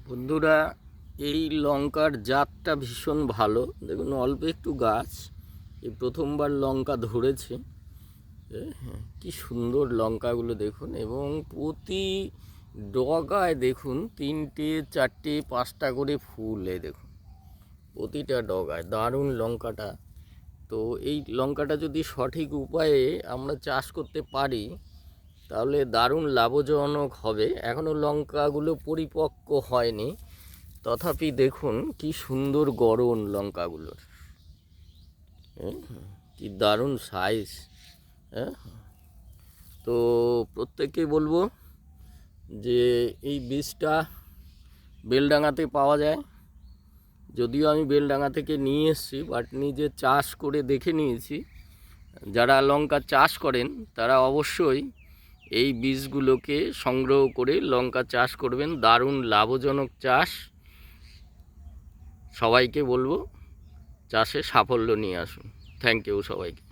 বন্ধুরা, এই লঙ্কার জাতটা ভীষণ ভালো। দেখুন, অল্প একটু গাছ, এই প্রথমবার লঙ্কা ধরেছে। কি সুন্দর লঙ্কাগুলো দেখুন, এবং প্রতি ডগায় দেখুন 3টে 4টে 5টা করে ফুল। দেখুন, প্রতিটা ডগায় দারুণ লঙ্কাটা। তো এই লঙ্কাটা যদি সঠিক উপায়ে আমরা চাষ করতে পারি তাহলে দারুণ লাভজনক হবে। এখনও লঙ্কাগুলো পরিপক্ক হয়নি, তথাপি দেখুন কি সুন্দর গড়ন লঙ্কাগুলোর। কি দারুণ সাইজ। তো প্রত্যেককে বলবো যে এই বীজটা বেলডাঙাতে পাওয়া যায়। যদিও আমি বেলডাঙা থেকে নিয়ে এসেছি, বাট নিজে চাষ করে দেখে নিয়েছি। যারা লঙ্কা চাষ করেন তারা অবশ্যই এই বীজগুলোকে সংগ্রহ করে লঙ্কা চাষ করবেন। দারুণ লাভজনক চাষ। সবাইকে বলবো চাষে সাফল্য নিয়ে আসুন। থ্যাংক ইউ সবাইকে।